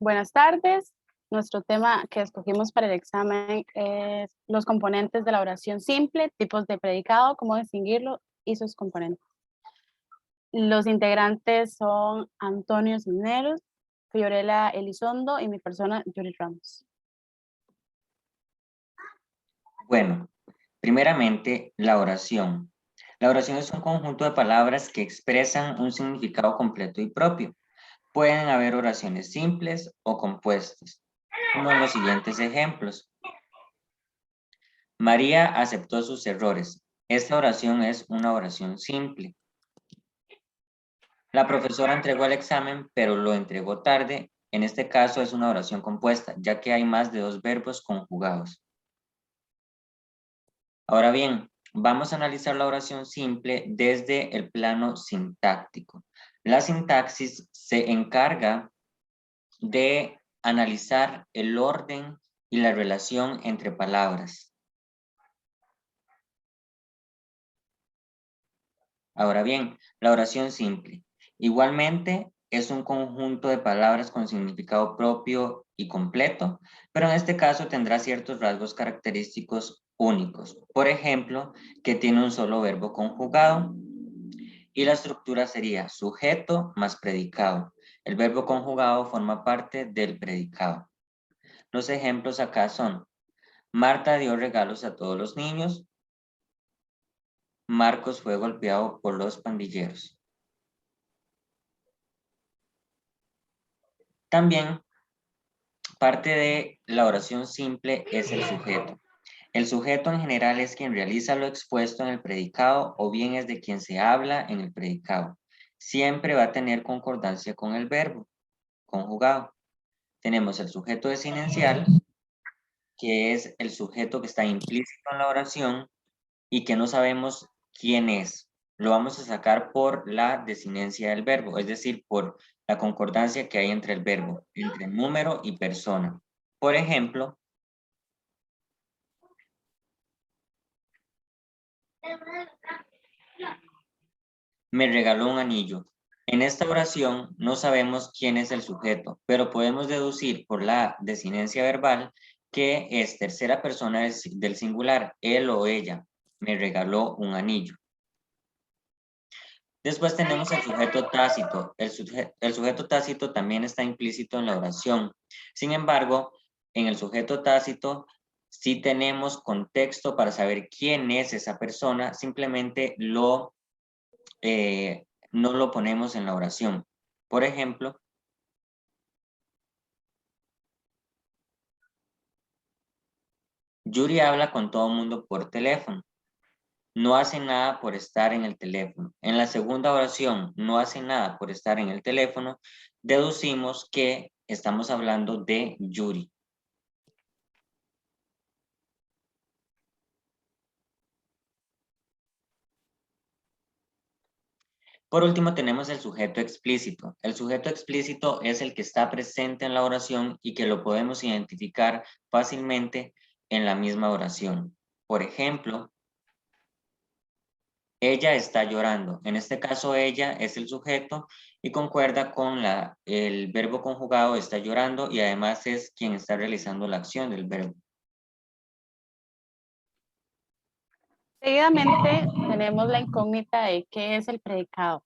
Buenas tardes. Nuestro tema que escogimos para el examen es los componentes de la oración simple, tipos de predicado, cómo distinguirlo y sus componentes. Los integrantes son Antonio Cisneros, Fiorella Elizondo y mi persona, Yuri Ramos. Bueno, primeramente, la oración. La oración es un conjunto de palabras que expresan un significado completo y propio. Pueden haber oraciones simples o compuestas, como en los siguientes ejemplos. María aceptó sus errores. Esta oración es una oración simple. La profesora entregó el examen, pero lo entregó tarde. En este caso es una oración compuesta, ya que hay más de 2 verbos conjugados. Ahora bien, vamos a analizar la oración simple desde el plano sintáctico. La sintaxis se encarga de analizar el orden y la relación entre palabras. Ahora bien, la oración simple. Igualmente, es un conjunto de palabras con significado propio y completo, pero en este caso tendrá ciertos rasgos característicos únicos. Por ejemplo, que tiene un solo verbo conjugado y la estructura sería sujeto más predicado. El verbo conjugado forma parte del predicado. Los ejemplos acá son: Marta dio regalos a todos los niños. Marcos fue golpeado por los pandilleros. También parte de la oración simple es el sujeto. El sujeto en general es quien realiza lo expuesto en el predicado o bien es de quien se habla en el predicado. Siempre va a tener concordancia con el verbo conjugado. Tenemos el sujeto desinencial, que es el sujeto que está implícito en la oración y que no sabemos quién es. Lo vamos a sacar por la desinencia del verbo, es decir, por la concordancia que hay entre el verbo, entre número y persona. Por ejemplo, me regaló un anillo. En esta oración no sabemos quién es el sujeto, pero podemos deducir por la desinencia verbal que es tercera persona del singular, él o ella. Me regaló un anillo. Después tenemos el sujeto tácito. El sujeto tácito también está implícito en la oración. Sin embargo, en el sujeto tácito sí tenemos contexto para saber quién es esa persona, simplemente no lo ponemos en la oración. Por ejemplo, Yuri habla con todo el mundo por teléfono. No hace nada por estar en el teléfono. En la segunda oración, no hace nada por estar en el teléfono, deducimos que estamos hablando de Yuri. Por último, tenemos el sujeto explícito. El sujeto explícito es el que está presente en la oración y que lo podemos identificar fácilmente en la misma oración. Por ejemplo, ella está llorando. En este caso, ella es el sujeto y concuerda con el verbo conjugado está llorando y además es quien está realizando la acción del verbo. Seguidamente tenemos la incógnita de qué es el predicado.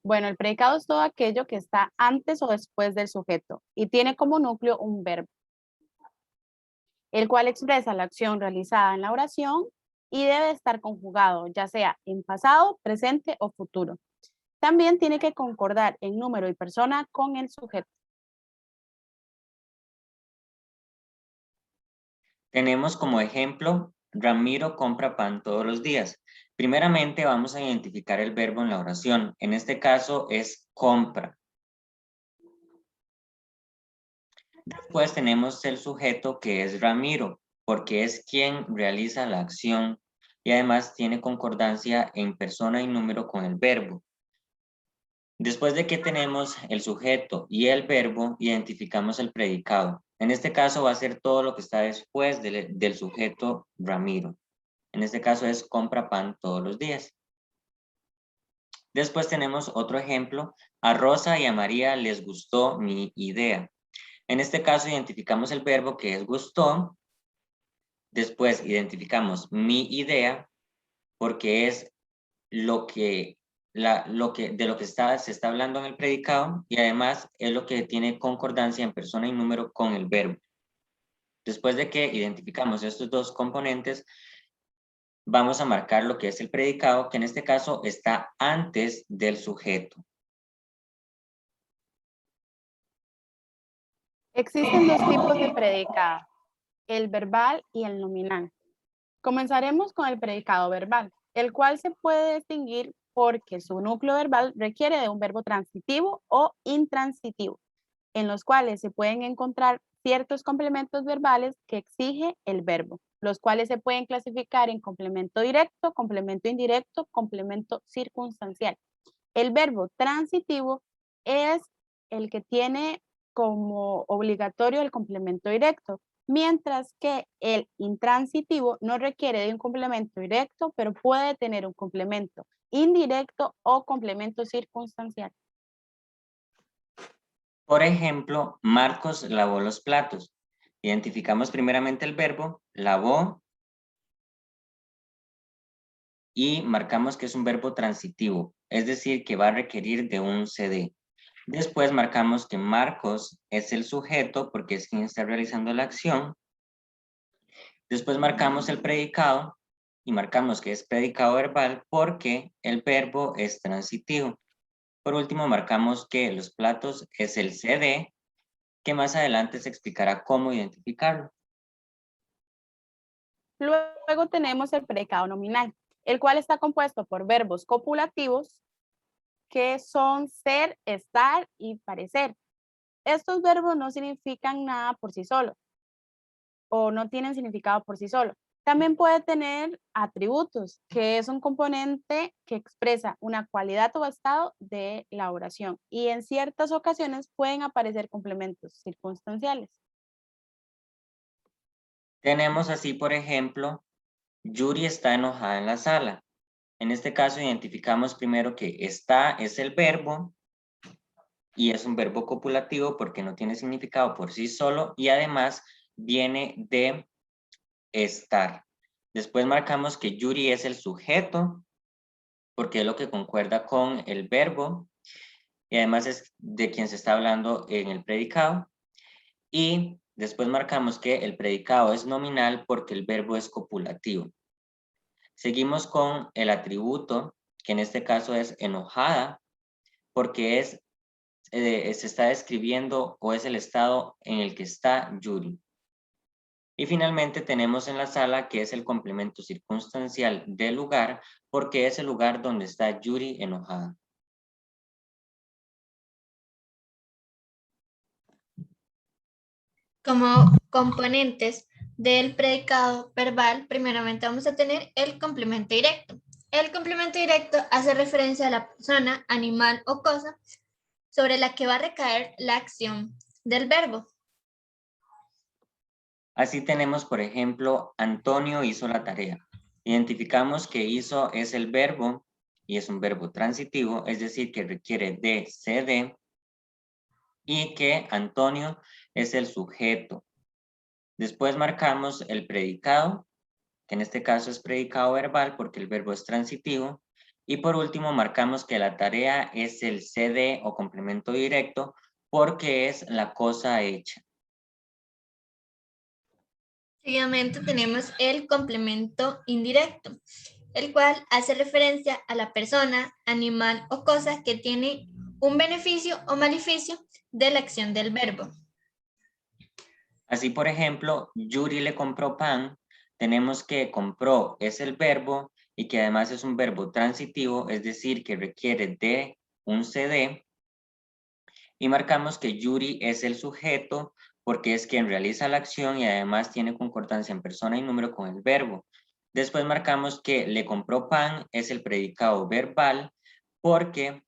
Bueno, el predicado es todo aquello que está antes o después del sujeto y tiene como núcleo un verbo, el cual expresa la acción realizada en la oración y debe estar conjugado, ya sea en pasado, presente o futuro. También tiene que concordar en número y persona con el sujeto. Tenemos como ejemplo, Ramiro compra pan todos los días. Primeramente vamos a identificar el verbo en la oración. En este caso es compra. Después tenemos el sujeto que es Ramiro, porque es quien realiza la acción y además tiene concordancia en persona y número con el verbo. Después de que tenemos el sujeto y el verbo, identificamos el predicado. En este caso va a ser todo lo que está después del sujeto Ramiro. En este caso es compra pan todos los días. Después tenemos otro ejemplo. A Rosa y a María les gustó mi idea. En este caso identificamos el verbo que es gustó, después identificamos mi idea porque es lo que, de lo que se está hablando en el predicado y además es lo que tiene concordancia en persona y número con el verbo. Después de que identificamos estos dos componentes, vamos a marcar lo que es el predicado, que en este caso está antes del sujeto. Existen dos tipos de predicado, el verbal y el nominal. Comenzaremos con el predicado verbal, el cual se puede distinguir porque su núcleo verbal requiere de un verbo transitivo o intransitivo, en los cuales se pueden encontrar ciertos complementos verbales que exige el verbo, los cuales se pueden clasificar en complemento directo, complemento indirecto, complemento circunstancial. El verbo transitivo es el que tiene como obligatorio el complemento directo, mientras que el intransitivo no requiere de un complemento directo, pero puede tener un complemento indirecto o complemento circunstancial. Por ejemplo, Marcos lavó los platos. Identificamos primeramente el verbo, lavó, y marcamos que es un verbo transitivo, es decir, que va a requerir de un CD. Después marcamos que Marcos es el sujeto porque es quien está realizando la acción. Después marcamos el predicado y marcamos que es predicado verbal porque el verbo es transitivo. Por último, marcamos que los platos es el CD, que más adelante se explicará cómo identificarlo. Luego tenemos el predicado nominal, el cual está compuesto por verbos copulativos, que son ser, estar y parecer. Estos verbos no significan nada por sí solos o no tienen significado por sí solos. También puede tener atributos, que es un componente que expresa una cualidad o estado de la oración. Y en ciertas ocasiones pueden aparecer complementos circunstanciales. Tenemos así, por ejemplo, Yuri está enojada en la sala. En este caso identificamos primero que está es el verbo y es un verbo copulativo porque no tiene significado por sí solo y además viene de estar. Después marcamos que Yuri es el sujeto porque es lo que concuerda con el verbo y además es de quien se está hablando en el predicado. Y después marcamos que el predicado es nominal porque el verbo es copulativo. Seguimos con el atributo, que en este caso es enojada, porque se está describiendo o es el estado en el que está Yuri. Y finalmente tenemos en la sala que es el complemento circunstancial del lugar, porque es el lugar donde está Yuri enojada. Como componentes del predicado verbal, primeramente vamos a tener el complemento directo. El complemento directo hace referencia a la persona, animal o cosa sobre la que va a recaer la acción del verbo. Así tenemos, por ejemplo, Antonio hizo la tarea. Identificamos que hizo es el verbo y es un verbo transitivo, es decir, que requiere de CD y que Antonio es el sujeto. Después marcamos el predicado, que en este caso es predicado verbal porque el verbo es transitivo. Y por último marcamos que la tarea es el CD o complemento directo porque es la cosa hecha. Seguidamente tenemos el complemento indirecto, el cual hace referencia a la persona, animal o cosa que tiene un beneficio o maleficio de la acción del verbo. Así, por ejemplo, Yuri le compró pan. Tenemos que compró es el verbo y que además es un verbo transitivo, es decir, que requiere de un CD. Y marcamos que Yuri es el sujeto porque es quien realiza la acción y además tiene concordancia en persona y número con el verbo. Después marcamos que le compró pan es el predicado verbal porque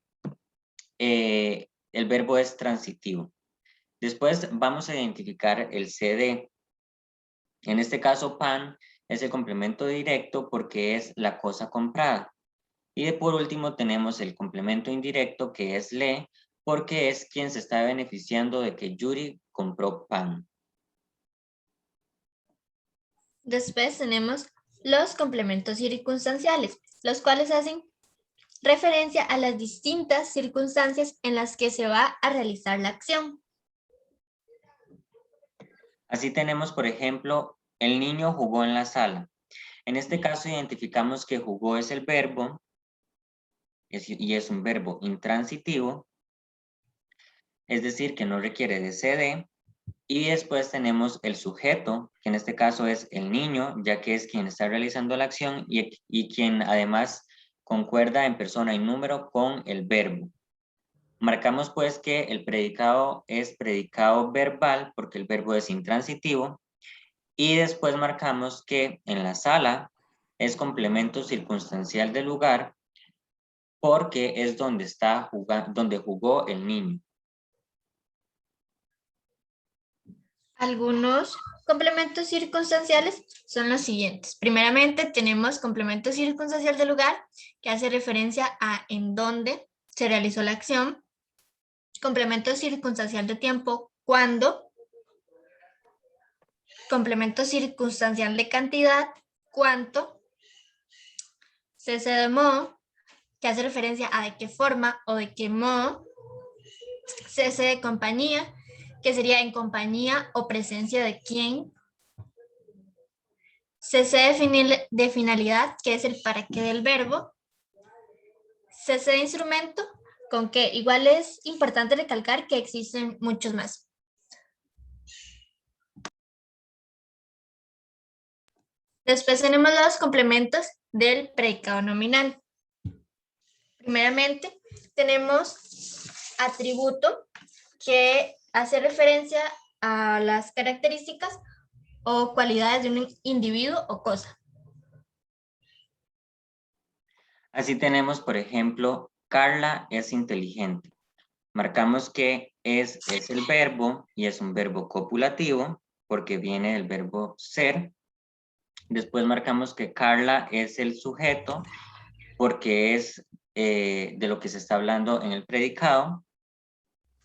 el verbo es transitivo. Después vamos a identificar el CD. En este caso, pan es el complemento directo porque es la cosa comprada. Y por último tenemos el complemento indirecto que es le, porque es quien se está beneficiando de que Yuri compró pan. Después tenemos los complementos circunstanciales, los cuales hacen referencia a las distintas circunstancias en las que se va a realizar la acción. Así tenemos, por ejemplo, el niño jugó en la sala. En este caso identificamos que jugó es el verbo y es un verbo intransitivo, es decir, que no requiere de CD. Y después tenemos el sujeto, que en este caso es el niño, ya que es quien está realizando la acción y quien además concuerda en persona y número con el verbo. Marcamos pues que el predicado es predicado verbal porque el verbo es intransitivo. Y después marcamos que en la sala es complemento circunstancial del lugar porque es donde donde jugó el niño. Algunos complementos circunstanciales son los siguientes. Primeramente, tenemos complemento circunstancial del lugar, que hace referencia a en dónde se realizó la acción. Complemento circunstancial de tiempo, cuándo. Complemento circunstancial de cantidad, cuánto. Cese de modo, que hace referencia a de qué forma o de qué modo. Cese de compañía, que sería en compañía o presencia de quién. Cese de finalidad, que es el para qué del verbo. Cese de instrumento, con que igual es importante recalcar que existen muchos más. Después tenemos los complementos del predicado nominal. Primeramente, tenemos atributo, que hace referencia a las características o cualidades de un individuo o cosa. Así tenemos, por ejemplo, Carla es inteligente. Marcamos que es el verbo y es un verbo copulativo porque viene del verbo ser. Después marcamos que Carla es el sujeto porque es de lo que se está hablando en el predicado.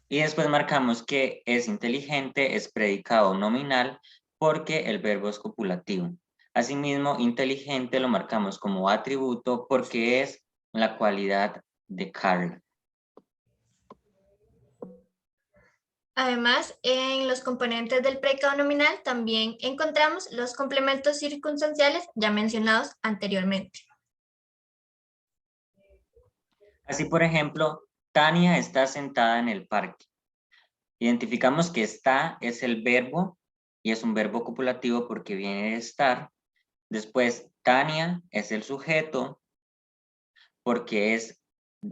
Y después marcamos que es inteligente, es predicado nominal porque el verbo es copulativo. Asimismo, inteligente lo marcamos como atributo porque es la cualidad de Carla. Además, en los componentes del predicado nominal también encontramos los complementos circunstanciales ya mencionados anteriormente. Así, por ejemplo, Tania está sentada en el parque. Identificamos que está es el verbo y es un verbo copulativo porque viene de estar. Después, Tania es el sujeto porque es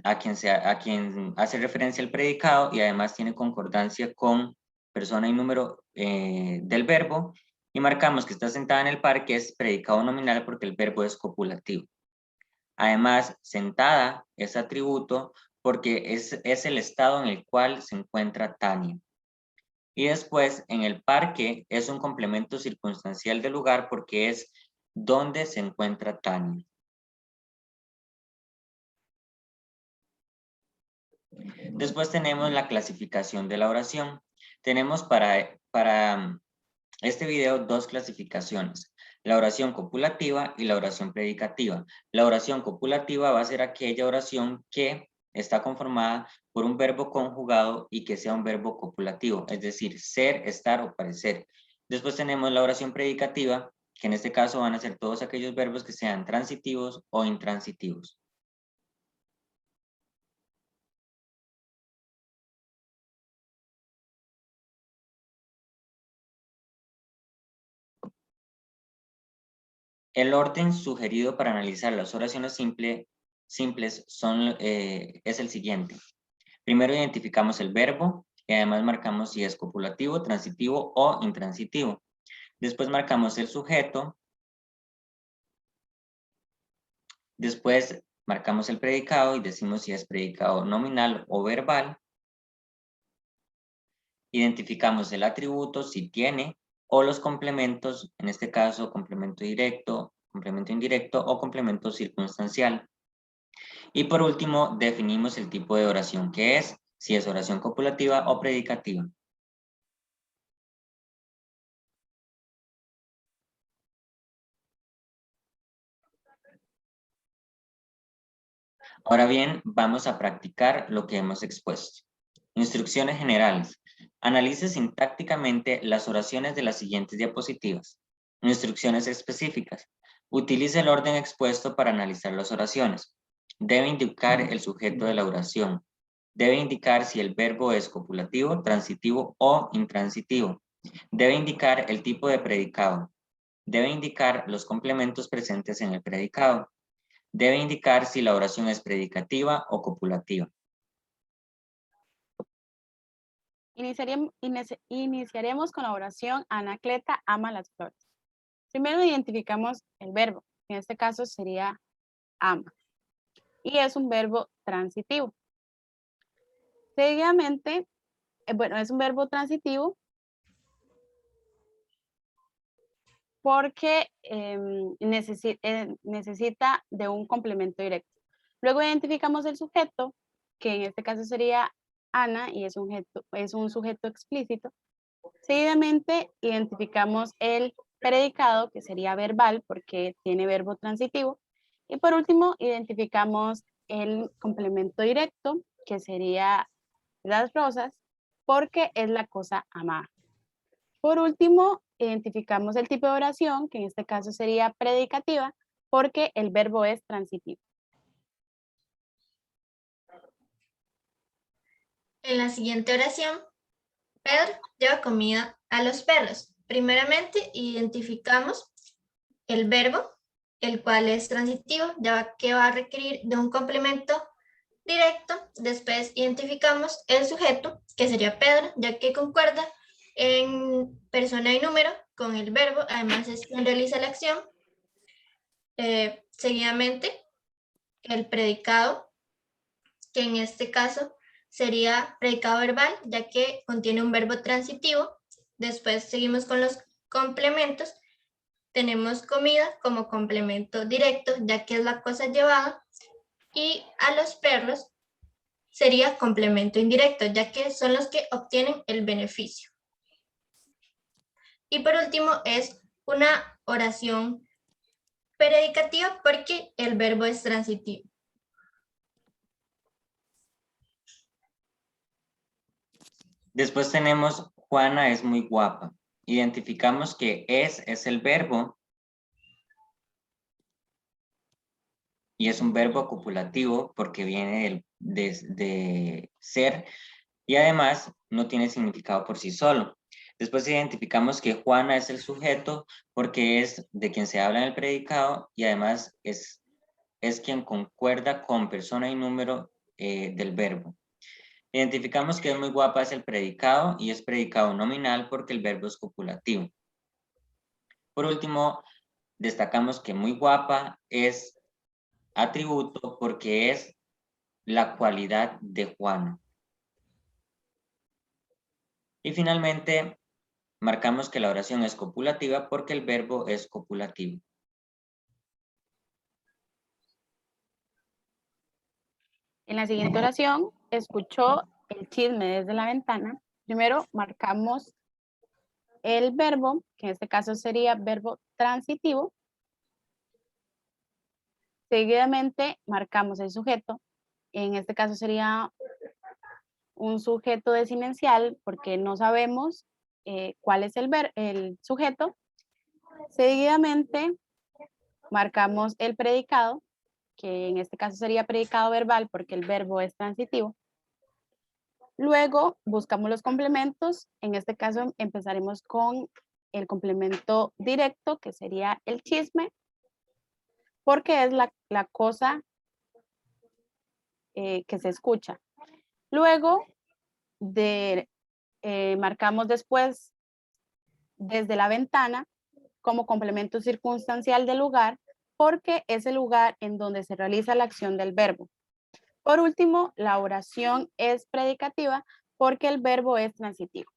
a quien hace referencia el predicado y además tiene concordancia con persona y número del verbo. Y marcamos que está sentada en el parque es predicado nominal porque el verbo es copulativo. Además, sentada es atributo porque es el estado en el cual se encuentra Tania. Y después, en el parque es un complemento circunstancial del lugar porque es donde se encuentra Tania. Después tenemos la clasificación de la oración. Tenemos para este video dos clasificaciones, la oración copulativa y la oración predicativa. La oración copulativa va a ser aquella oración que está conformada por un verbo conjugado y que sea un verbo copulativo, es decir, ser, estar o parecer. Después tenemos la oración predicativa, que en este caso van a ser todos aquellos verbos que sean transitivos o intransitivos. El orden sugerido para analizar las oraciones simples es el siguiente. Primero identificamos el verbo y además marcamos si es copulativo, transitivo o intransitivo. Después marcamos el sujeto. Después marcamos el predicado y decimos si es predicado nominal o verbal. Identificamos el atributo, si tiene, o los complementos, en este caso complemento directo, complemento indirecto o complemento circunstancial. Y por último, definimos el tipo de oración que es, si es oración copulativa o predicativa. Ahora bien, vamos a practicar lo que hemos expuesto. Instrucciones generales. Analice sintácticamente las oraciones de las siguientes diapositivas. Instrucciones específicas. Utilice el orden expuesto para analizar las oraciones. Debe indicar el sujeto de la oración. Debe indicar si el verbo es copulativo, transitivo o intransitivo. Debe indicar el tipo de predicado. Debe indicar los complementos presentes en el predicado. Debe indicar si la oración es predicativa o copulativa. Iniciaremos con la oración Anacleta ama las flores. Primero identificamos el verbo, en este caso sería ama, y es un verbo transitivo. Seguidamente, es un verbo transitivo porque necesita de un complemento directo. Luego identificamos el sujeto, que en este caso sería Ana, y es un sujeto explícito. Seguidamente identificamos el predicado, que sería verbal, porque tiene verbo transitivo. Y por último, identificamos el complemento directo, que sería las rosas, porque es la cosa amada. Por último, identificamos el tipo de oración, que en este caso sería predicativa, porque el verbo es transitivo. En la siguiente oración, Pedro lleva comida a los perros. Primeramente, identificamos el verbo, el cual es transitivo, ya que va a requerir de un complemento directo. Después identificamos el sujeto, que sería Pedro, ya que concuerda en persona y número con el verbo, además es quien realiza la acción. Seguidamente, el predicado, que en este caso sería predicado verbal, ya que contiene un verbo transitivo. Después seguimos con los complementos. Tenemos comida como complemento directo, ya que es la cosa llevada. Y a los perros sería complemento indirecto, ya que son los que obtienen el beneficio. Y por último es una oración predicativa porque el verbo es transitivo. Después tenemos Juana es muy guapa. Identificamos que es el verbo y es un verbo copulativo porque viene de ser y además no tiene significado por sí solo. Después identificamos que Juana es el sujeto porque es de quien se habla en el predicado y además es quien concuerda con persona y número del verbo. Identificamos que es muy guapa es el predicado y es predicado nominal porque el verbo es copulativo. Por último, destacamos que muy guapa es atributo porque es la cualidad de Juana. Y finalmente, marcamos que la oración es copulativa porque el verbo es copulativo. En la siguiente oración, escuchó el chisme desde la ventana. Primero marcamos el verbo, que en este caso sería verbo transitivo. Seguidamente marcamos el sujeto. En este caso sería un sujeto desinencial porque no sabemos cuál es el sujeto. Seguidamente marcamos el predicado, que en este caso sería predicado verbal porque el verbo es transitivo. Luego buscamos los complementos. En este caso empezaremos con el complemento directo, que sería el chisme, porque es la cosa que se escucha. Luego marcamos después desde la ventana como complemento circunstancial del lugar, porque es el lugar en donde se realiza la acción del verbo. Por último, la oración es predicativa porque el verbo es transitivo.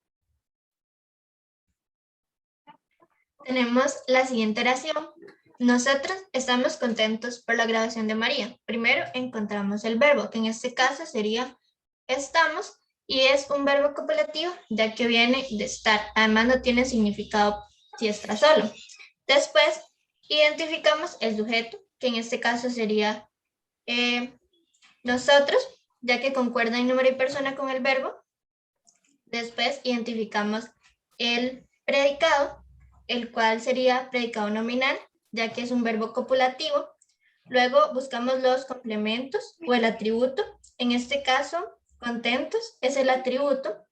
Tenemos la siguiente oración. Nosotros estamos contentos por la graduación de María. Primero encontramos el verbo, que en este caso sería estamos, y es un verbo copulativo, ya que viene de estar. Además no tiene significado si está solo. Después identificamos el sujeto, que en este caso sería Nosotros, ya que concuerda en número y persona con el verbo, después identificamos el predicado, el cual sería predicado nominal, ya que es un verbo copulativo. Luego buscamos los complementos o el atributo. En este caso, contentos es el atributo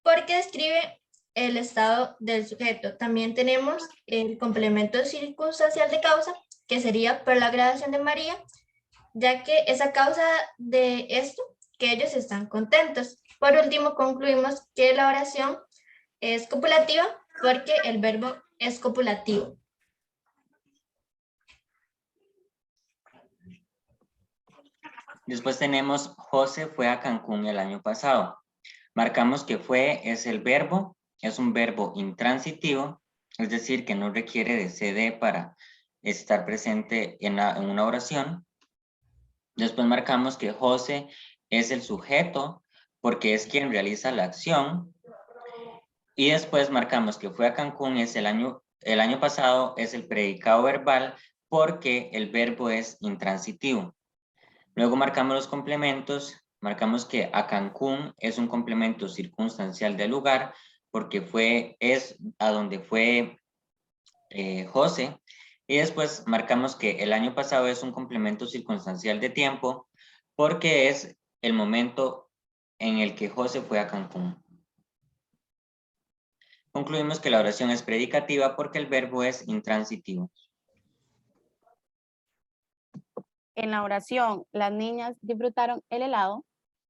porque describe el estado del sujeto. También tenemos el complemento circunstancial de causa, que sería por la graduación de María, ya que es a causa de esto que ellos están contentos. Por último, concluimos que la oración es copulativa porque el verbo es copulativo. Después tenemos José fue a Cancún el año pasado. Marcamos que fue es el verbo, es un verbo intransitivo, es decir, que no requiere de CD para estar presente en una oración. Después marcamos que José es el sujeto porque es quien realiza la acción. Y después marcamos que fue a Cancún es el año pasado, es el predicado verbal porque el verbo es intransitivo. Luego marcamos los complementos, marcamos que a Cancún es un complemento circunstancial del lugar porque es a donde fue José. Y después marcamos que el año pasado es un complemento circunstancial de tiempo porque es el momento en el que José fue a Cancún. Concluimos que la oración es predicativa porque el verbo es intransitivo. En la oración, las niñas disfrutaron el helado.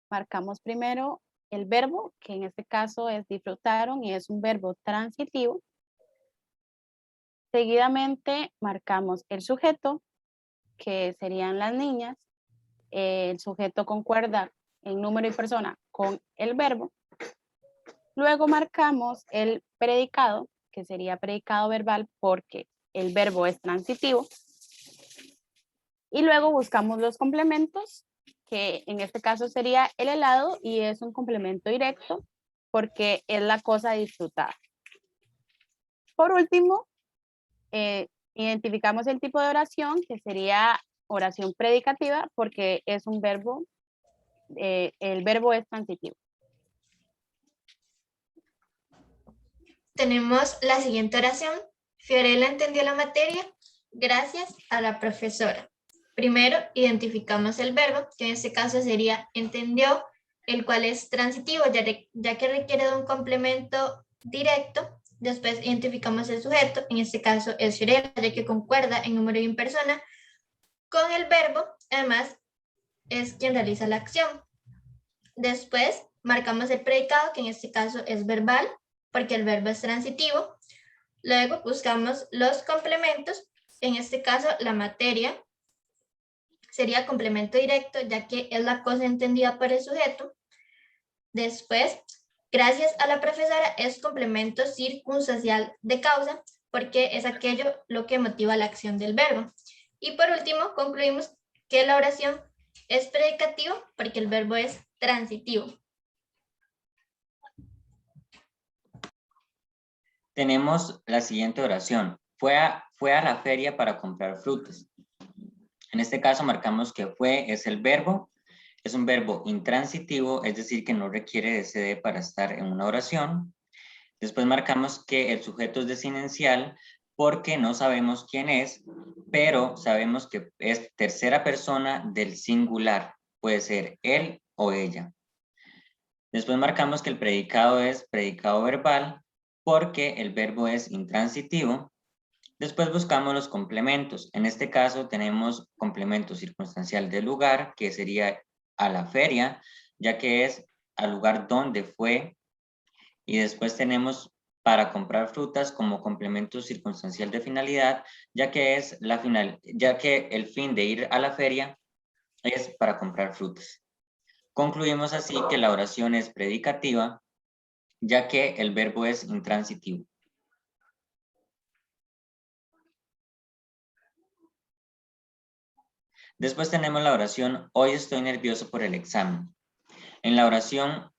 Marcamos primero el verbo, que en este caso es disfrutaron y es un verbo transitivo. Seguidamente marcamos el sujeto, que serían las niñas. El sujeto concuerda en número y persona con el verbo. Luego marcamos el predicado, que sería predicado verbal porque el verbo es transitivo. Y luego buscamos los complementos, que en este caso sería el helado y es un complemento directo porque es la cosa disfrutada. Por último, identificamos el tipo de oración, que sería oración predicativa porque es un verbo, el verbo es transitivo. Tenemos la siguiente oración. Fiorella entendió la materia gracias a la profesora. Primero, identificamos el verbo, que en este caso sería entendió, el cual es transitivo, ya que requiere de un complemento directo. Después identificamos el sujeto, en este caso es Fiorella, ya que concuerda en número y en persona con el verbo, además es quien realiza la acción. Después marcamos el predicado, que en este caso es verbal, porque el verbo es transitivo. Luego buscamos los complementos, en este caso la materia sería complemento directo, ya que es la cosa entendida por el sujeto. Después, gracias a la profesora es complemento circunstancial de causa, porque es aquello lo que motiva la acción del verbo. Y por último, concluimos que la oración es predicativo porque el verbo es transitivo. Tenemos la siguiente oración. Fue a la feria para comprar frutas. En este caso marcamos que fue es el verbo, es un verbo intransitivo, es decir, que no requiere de CD para estar en una oración. Después marcamos que el sujeto es desinencial porque no sabemos quién es, pero sabemos que es tercera persona del singular. Puede ser él o ella. Después marcamos que el predicado es predicado verbal porque el verbo es intransitivo. Después buscamos los complementos. En este caso tenemos complemento circunstancial del lugar, que sería a la feria, ya que es al lugar donde fue. Y después tenemos para comprar frutas como complemento circunstancial de finalidad, ya que el fin de ir a la feria es para comprar frutas. Concluimos así que la oración es predicativa, ya que el verbo es intransitivo. Después tenemos la oración, hoy estoy nervioso por el examen. En la oración,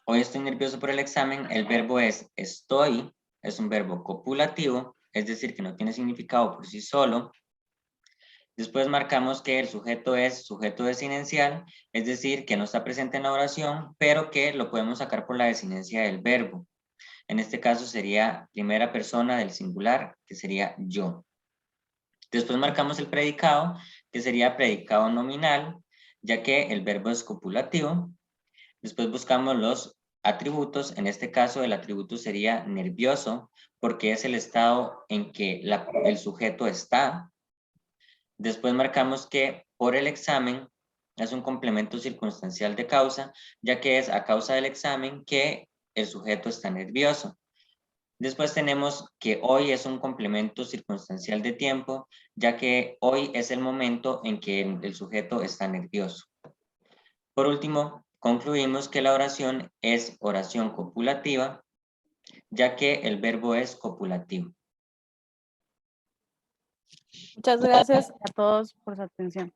hoy estoy nervioso por el examen, el verbo es estoy, es un verbo copulativo, es decir, que no tiene significado por sí solo. Después marcamos que el sujeto es sujeto desinencial, es decir, que no está presente en la oración, pero que lo podemos sacar por la desinencia del verbo. En este caso sería primera persona del singular, que sería yo. Después marcamos el predicado, que sería predicado nominal, ya que el verbo es copulativo. Después buscamos los atributos. En este caso, el atributo sería nervioso, porque es el estado en que el sujeto está. Después marcamos que por el examen es un complemento circunstancial de causa, ya que es a causa del examen que el sujeto está nervioso. Después tenemos que hoy es un complemento circunstancial de tiempo, ya que hoy es el momento en que el sujeto está nervioso. Por último, concluimos que la oración es oración copulativa, ya que el verbo es copulativo. Muchas gracias a todos por su atención.